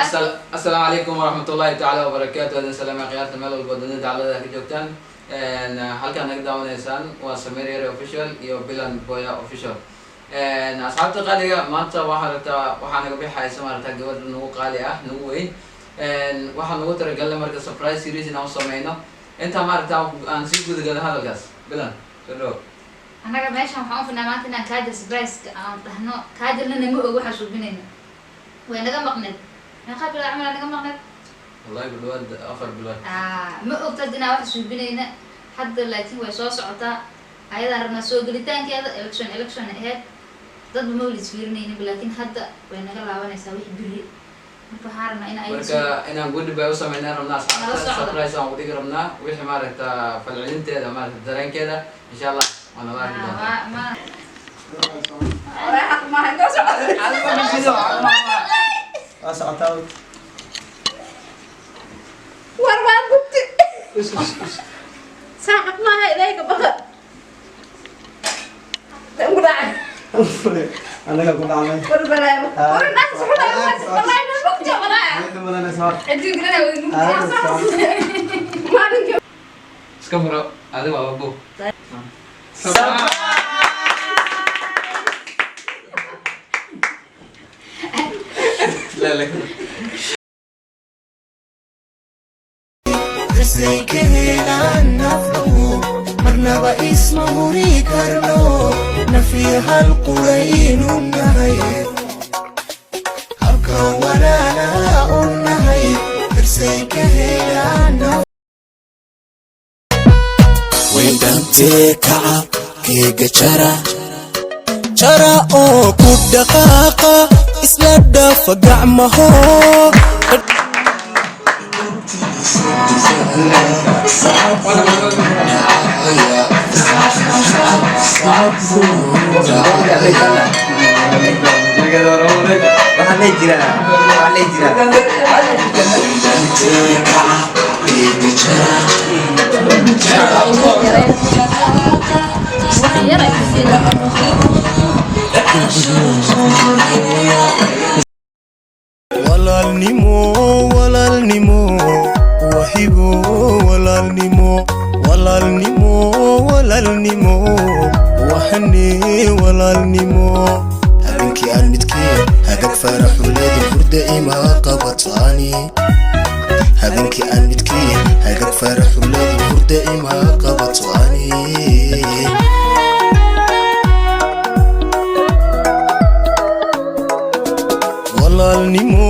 السلام عليكم ورحمة الله تعالى وبركاته. هذا السلام يا خيارات المال والبدن على ذاك جوكتان. halkan naga daawanaysaan waa Samir Yare official iyo Bilan Boya official. asxaabta qaaliga maanta waxaa naga bixaysa maaragtay gabadh nagu qaali ah nagu weyn. waxaan nagu talagalnay marka surprise series inaan sameeyno. inta maaragtay aan si guud gala hadalkaas. Bilan, soo anaga meeshan waxaan u finaa maanta inaan kaajir surprise aan dhahno kaajirna nama og waxa suubinayna. way naga maqnay. ما قبل العمل أنا كم مغنب؟ والله بالواد آخر بالواد. ما أقتدينا واحد شو بيننا حد اللي تيجي ويسوس عطا أيضا رنا سوق اللي كذا إلكشن هاد ضد مولد فيرني لكن حتى وين قال وانا يسوي بري بحارنا أنا أي شيء. مركا أنا نقول بيوصل من هنا رمنا سبرايز أو وديك رمنا وإيش مارت فالعلم كذا مارت الدرين كذا إن شاء الله وأنا راح ما راح ما أسعتاوي ورمان بوتي ساعة ما هي ذيك بقى تقول أنا كنت عامل وربنا ورنا سبحان الله والله أنا بقجة ولا أنا سمعت أنت قلنا ما نجي سكمرة هذا هو أبو لا لا رسيك هنا النفلو مرنبا اسمه ريكارلو نفيها القرين النهي حركة ولا لا النهي رسيك هنا النفلو ويدمتي كعب كيك جرى او كود دقاقة اسلا دافا قعمهو walaalnimo waxigo walaalnimo waxane walaalnimo habeenkii aan midkeen hagag faraxuleedii hurda ima qabataani habeenkii aan midkeen hagag faraxuleedii hurda ima qabataani walaalnimo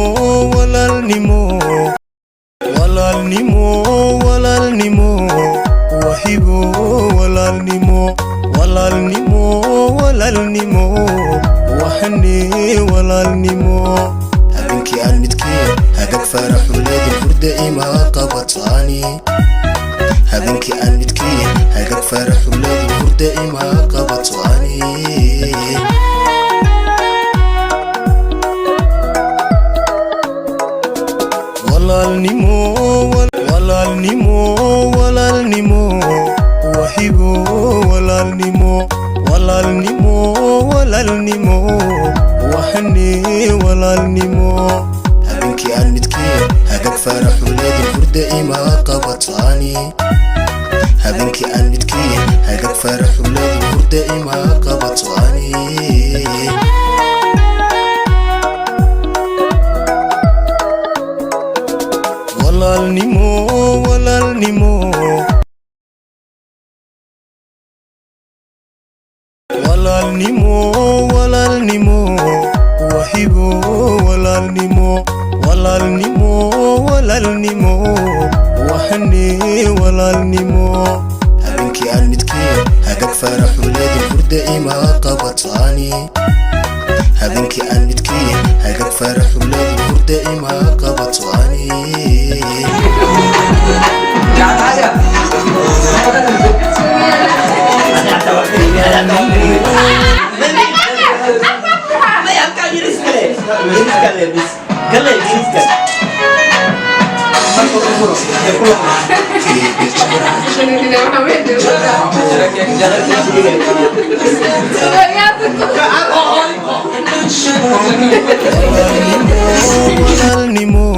waxigo walaalnimo waxane walaalnimo habeenkii aan midkeen hagag faraxuleedii hurda ima qabataani habeenkii aan midkeen hagag faraxuleedii hurda ima qabataani walaalnimo waxigo walaalnimo waxane walaalnimo habeenkii aan midkeen hagag faraxuleedii hurda ima qabataani habeenkii aan midkeen hagag faraxuleedii hurda ima qabataani walaalnimo waxigo walaalnimo waxane walaalnimo habeenkii aan midkeen hagag faraxuleedii hurda ima qabataani habeenkii aan midkeen hagag faraxuleedii hurda ima qabataani walaalnimo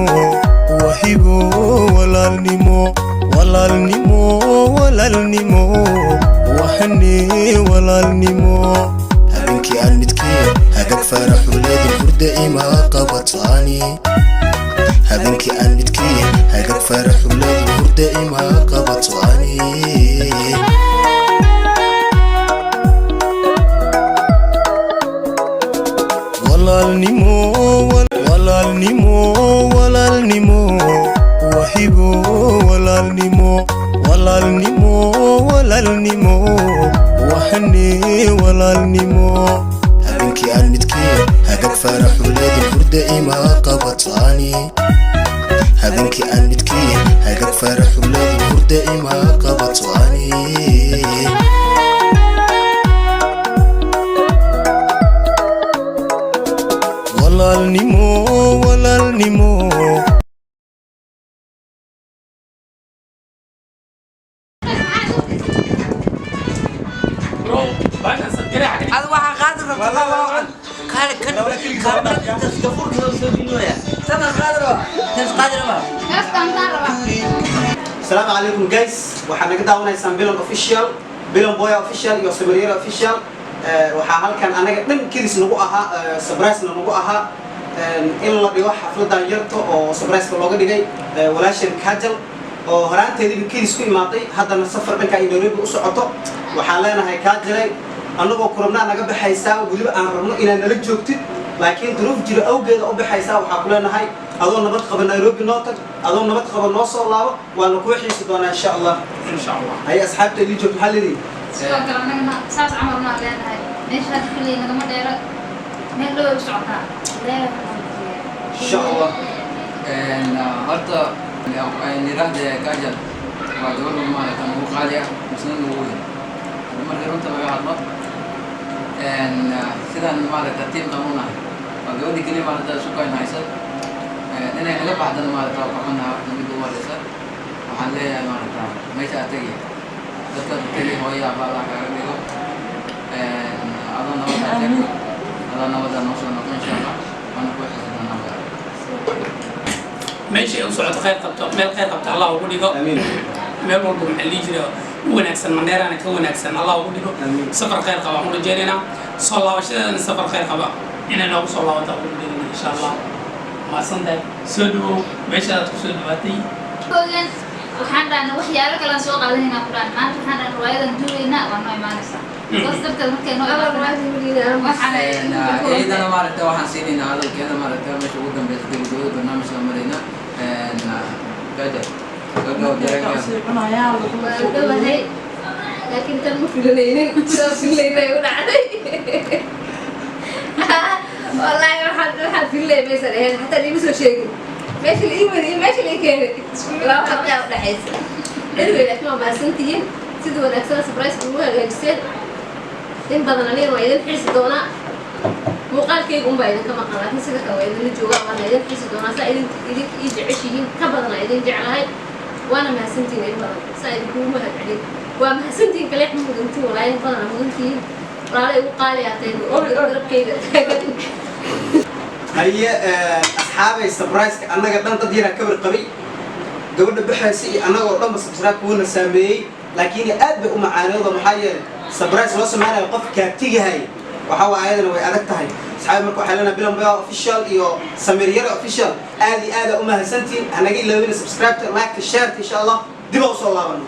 عني هبنكي أن متكي هاجك فرح ولادي هردا إما قبطواني walaalnimo wahibo walaalnimo waxane walaalnimo habeenkii aan midkii hagag farax walaadi hurda ima qabatani habeenkii aan midkii hagag farax walaadi hurda ima qabatani walaalnimo هذا واحد قادر قال السلام عليكم جايز waxaan naga daawanaysaan Bilan official Bilan Boya official iyo Sameeriya official waxa halkan anaga dhankiis nagu ahaa surprise nagu ahaa in la dhigo xafladan yarto oo surprise looga dhigay walaashin Kajal oo horaanteedii kiis ku imaaday haddana safar dhanka Nairobi u socoto waxaan leenahay Kajal anagoo kurabnaa naga baxaysaa waliba aan rabno inaan nala joogtid laakiin duruuf jira awgeeda u baxaysaa waxa ku leenahay adoo nabad qaba Nairobi noo tag adoo nabad qaba noo soo laabo waana ku xiisi doonaa insha Allah hay asxaabta ili joogto xalidii sidoo kale anagana saas camalna leenahay meesha kulli nagama dheera meel loo socotaa insha Allah horta niraahda Kajal waa gabar maaragtay ugu qaali ah misna ugu weyn marka runta laga hadlo sidaan maaragtay tiim qanuunahay waa gabadhii keliya maaragtay suuqayna haysa inay naga baxdana maaragtay waxanaha mid ugu horeysa waxaan leeyahay maaragtay meesha aad tegi dadka tegi hooya baa la kaaga dhigo adoo nabada tegi adoo nabada noo soo noqon insha Allah waana ku xisaabtanaa ماشي وصعد خير قبته مال خير قبته الله وقوليه آمين مال والله محلي جرا ونكسر من دير أنا كون نكسر الله وقوليه سفر خير قبا مول جرينا صلى الله وشدنا سفر خير قبا إن الله صلى الله وتعالى إن شاء الله ما صندق سدو ماشي تسدو باتي كلن waxaan dhahnaa waxyaalo kala soo qaadanayna quraan maanta waxaan dhahnaa riwaayadan duulayna waa noo imaanaysa dadka markay noo waxaan iyadana maaragtay waxaan siinayna hadalkeeda maaragtay meesha ugu dambeysay gabadhooda barnaamijka marayna Kajal dhawahay laakiin tan ma filanaynin soo filaynay u dhacday wallahi waxaan filay meesha ahayn hatta lima soo sheegin meesha la iiwadi meesha la keenay laba qabta u dhaxaysa anyway laakiin ma baasantiin sida wanaagsan surprise ugu hagaajiseen in badan aniga waa idin xiisi doonaa muuqaalkayga unbaa idinka maqan laakiin sida kale waa idinla joogaa waana idin xiisi doonaa saa idin ii jeceshihiin ka badana idin jeclahay وانا مهسنتين إيه بدن سايد كوما هالعلي ومهسنتين كليح مدنتين ولا ين بدن مدنتين رالي وقالي عتين أضرب كيدا هي أصحابي سبرايز أنا قدام تدينا كبر قوي قبل بحسي أنا قدام سبرايز كونا سامي لكن أدب معانا ومحايا سبرايز وصل معنا القف كاتيجي هاي وحاول عيدنا ويعدتها هاي أصحابي مركو حلنا بلهم بيا أوفيشال إيو سميريرا أوفيشال آدي أمها سنتين أنا جيت لو سبسكرايب لايك شير إن شاء الله دي بوصل الله منه